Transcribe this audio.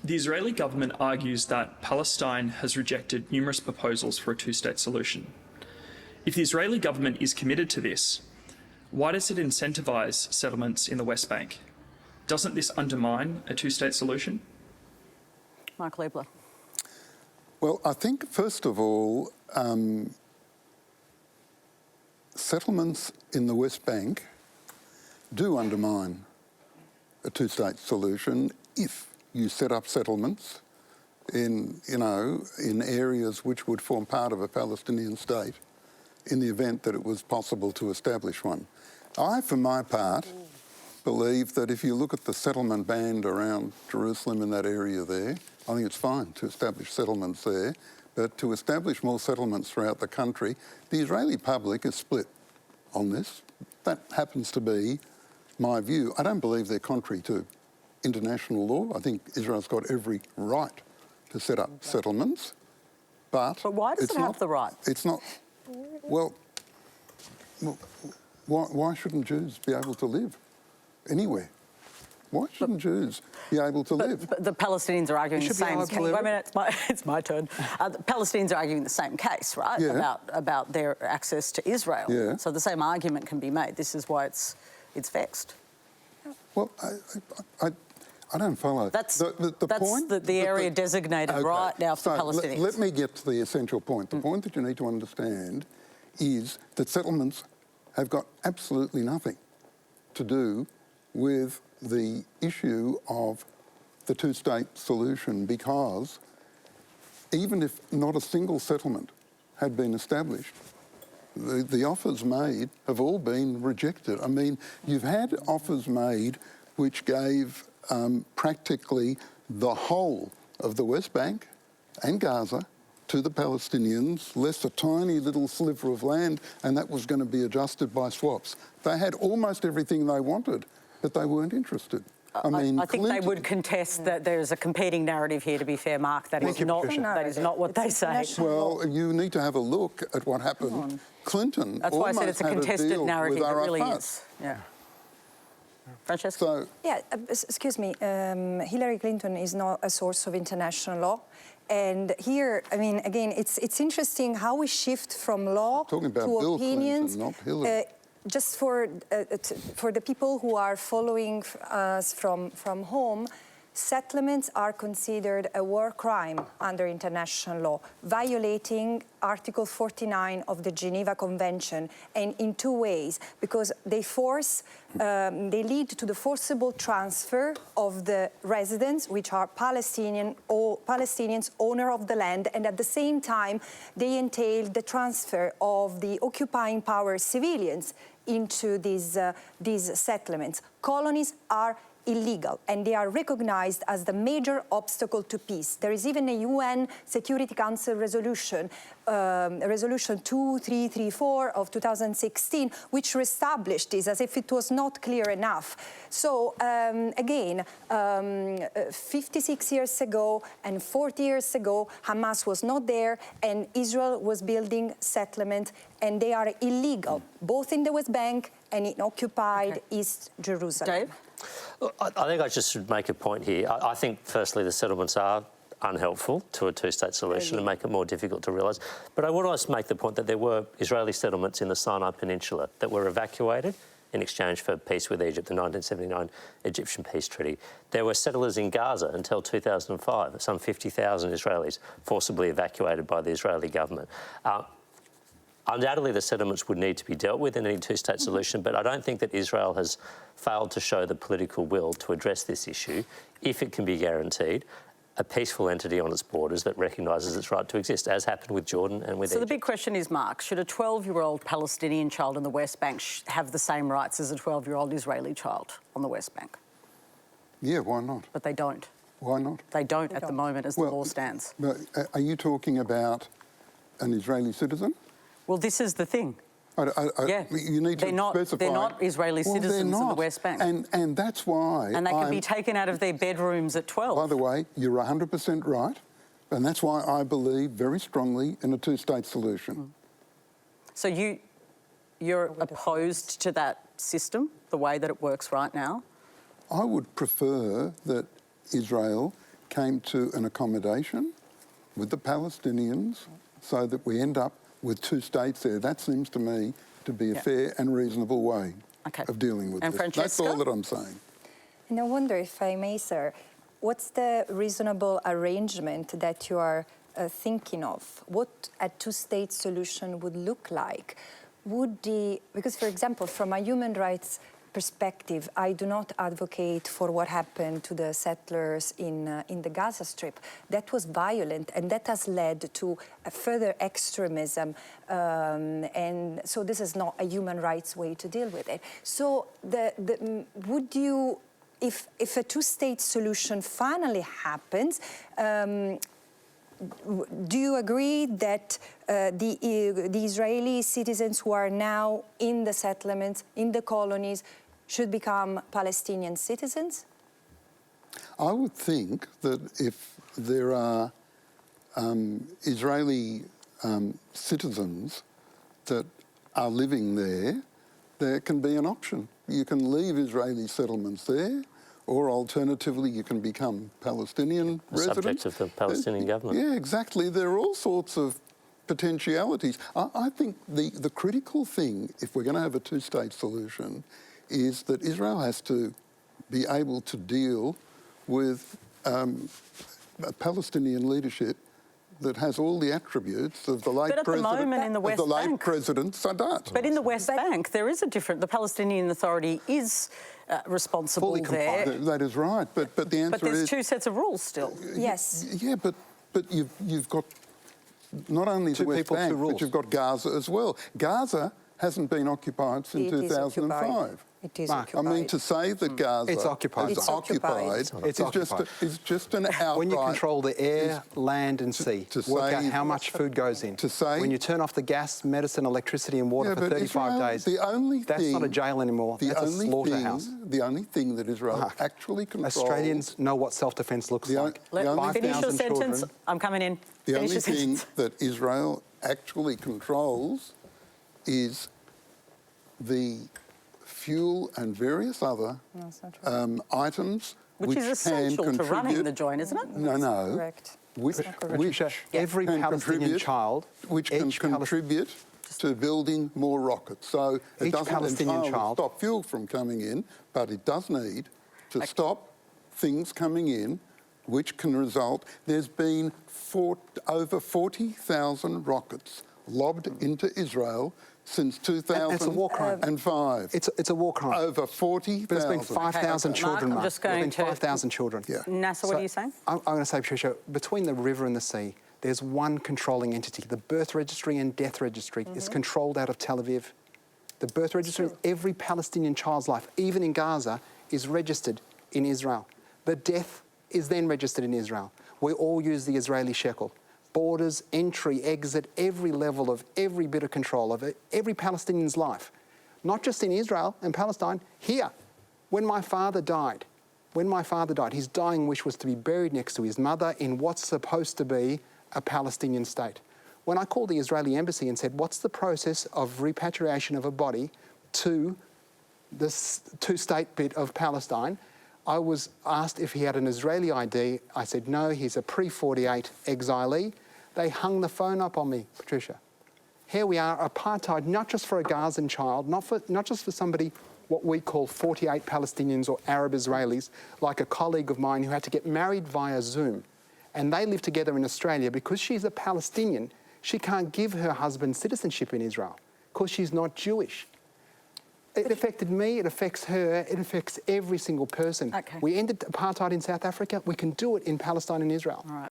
The Israeli government argues that Palestine has rejected numerous proposals for a two-state solution. If the Israeli government is committed to this, why does it incentivise settlements in the West Bank? Doesn't this undermine a two-state solution? Mark Liebler. Well, I think, first of all, settlements in the West Bank do undermine a two-state solution if you set up settlements in areas which would form part of a Palestinian state in the event that it was possible to establish one. I, for my part, believe that if you look at the settlement band around Jerusalem in that area there, I think it's fine to establish settlements there, but to establish more settlements throughout the country, the Israeli public is split on this. That happens to be my view. I don't believe they're contrary to international law. I think Israel's got every right to set up settlements, but why does it have the right? It's not. Well, why shouldn't Jews be able to live anywhere? Why shouldn't Jews be able to live? But the Palestinians are arguing the same. Wait a minute, it's my turn. The Palestinians are arguing the same case, right? Yeah. About their access to Israel. Yeah. So the same argument can be made. This is why it's vexed. Well, I don't follow. That's point, the area designated right now for Palestinians. Let me get to the essential point. The point that you need to understand is that settlements have got absolutely nothing to do with the issue of the two-state solution, because even if not a single settlement had been established, the offers made have all been rejected. I mean, you've had offers made which gave practically the whole of the West Bank and Gaza to the Palestinians, less a tiny little sliver of land, and that was going to be adjusted by swaps. They had almost everything they wanted, but they weren't interested. I mean, I think they would contest that there's a competing narrative here, to be fair, Mark. That is not what they say. Well, you need to have a look at what happened. Clinton That's why I said it's a contested narrative. It really Arafat. is. Yeah. Francesca? So, yeah, excuse me. Hillary Clinton is not a source of international law. And here, I mean, again, it's interesting how we shift from law talking about to Bill opinions. Clinton, not Hillary. Just for the people who are following us from home, settlements are considered a war crime under international law, violating Article 49 of the Geneva Convention, and in two ways, because they lead to the forcible transfer of the residents, which are Palestinians, owner of the land, and at the same time, they entail the transfer of the occupying power civilians into these settlements. Colonies are illegal, and they are recognized as the major obstacle to peace. There is even a UN Security Council resolution, Resolution 2334 of 2016, which reestablished this as if it was not clear enough. So again, 56 years ago and 40 years ago, Hamas was not there, and Israel was building settlement, and they are illegal, both in the West Bank and in occupied East Jerusalem. Dave? I think I just should make a point here. I think, firstly, the settlements are unhelpful to a two-state solution and make it more difficult to realise. But I would also make the point that there were Israeli settlements in the Sinai Peninsula that were evacuated in exchange for peace with Egypt, the 1979 Egyptian Peace Treaty. There were settlers in Gaza until 2005, some 50,000 Israelis forcibly evacuated by the Israeli government. Undoubtedly, the settlements would need to be dealt with in any two-state solution, but I don't think that Israel has failed to show the political will to address this issue if it can be guaranteed a peaceful entity on its borders that recognises its right to exist, as happened with Jordan and with Egypt. So the big question is, Mark, should a 12-year-old Palestinian child in the West Bank have the same rights as a 12-year-old Israeli child on the West Bank? Yeah, why not? But they don't. Why not? They don't at the moment as the law stands. But are you talking about an Israeli citizen? Well, this is the thing. Yeah. You need to specify. They're not Israeli citizens in the West Bank. And that's why... And they can be taken out of their bedrooms at 12. By the way, you're 100% right. And that's why I believe very strongly in a two-state solution. So you're opposed to that system, the way that it works right now? I would prefer that Israel came to an accommodation with the Palestinians so that we end up with two states there. That seems to me to be a fair and reasonable way of dealing with And this. That's Francesca? all that I'm saying. And I wonder, if I may, sir, what's the reasonable arrangement that you are thinking of? What a two-state solution would look like? Because, for example, from a human rights perspective, I do not advocate for what happened to the settlers in the Gaza Strip. That was violent, and that has led to a further extremism. And so this is not a human rights way to deal with it. So would you, if a two-state solution finally happens, do you agree that the Israeli citizens who are now in the settlements, in the colonies, should become Palestinian citizens? I would think that if there are Israeli citizens that are living there, there can be an option. You can leave Israeli settlements there, or alternatively, you can become Palestinian residents. Subject of the Palestinian government. Yeah, exactly. There are all sorts of potentialities. I think the critical thing, if we're going to have a two-state solution, is that Israel has to be able to deal with a Palestinian leadership that has all the attributes of the late But at the moment in the West Bank, President Sadat. But in the West Bank, there is a different. The Palestinian Authority is responsible Fully there. compliant. That is right, but the answer But there's is two sets of rules still. Yes. yeah, but you've got not only the Two West people, two Bank, but rules. you've got Gaza as well. Gaza hasn't been occupied since It is 2005. occupied. It is Mark, I occupied. mean, to say that Gaza It's occupied. is It's occupied. It's occupied. is just an outright... When you control the air, land and sea, to work out say- how much food goes in. to say- when you turn off the gas, medicine, electricity and water Yeah, for but 35 Israel, days, the only that's thing, not a jail anymore. The That's a only slaughterhouse. thing, the only thing that Israel Mark, actually controls... Australians know what self-defence looks The o- like. the only- Finish your 5,000 sentence. children. I'm coming in. The Finish only your thing sentence. that Israel actually controls is the fuel and various other That's not right. items Which is can essential to running contribute- the joint, isn't it? No, no. Correct. Which, Patricia, every can Palestinian contribute- child, which can each contribute to building more rockets. So it Each doesn't Palestinian entirely child- stop fuel from coming in, but it does need to stop things coming in, which can result. There's been over 40,000 rockets lobbed into Israel since 2005. it's a war crime. It's a war crime. Over 40,000. There's been 5,000 Okay, children, Mark, I'm Mark. just There's going been to- 5,000 children. Yeah. NASA, what are you saying? I'm going to say, Patricia, between the river and the sea, there's one controlling entity. The birth registry and death registry is controlled out of Tel Aviv. The birth registry of every Palestinian child's life, even in Gaza, is registered in Israel. The death is then registered in Israel. We all use the Israeli shekel. Borders, entry, exit, every level of every bit of control of every Palestinian's life. Not just in Israel and Palestine, here. When my father died, his dying wish was to be buried next to his mother in what's supposed to be a Palestinian state. When I called the Israeli embassy and said, what's the process of repatriation of a body to this two-state bit of Palestine, I was asked if he had an Israeli ID. I said, no, he's a pre-48 exilee. They hung the phone up on me, Patricia. Here we are, apartheid, not just for a Gazan child, not just for somebody, what we call 48 Palestinians or Arab Israelis, like a colleague of mine who had to get married via Zoom. And they live together in Australia. Because she's a Palestinian, she can't give her husband citizenship in Israel because she's not Jewish. It affected me, it affects her, it affects every single person. Okay. We ended apartheid in South Africa, we can do it in Palestine and Israel. All right.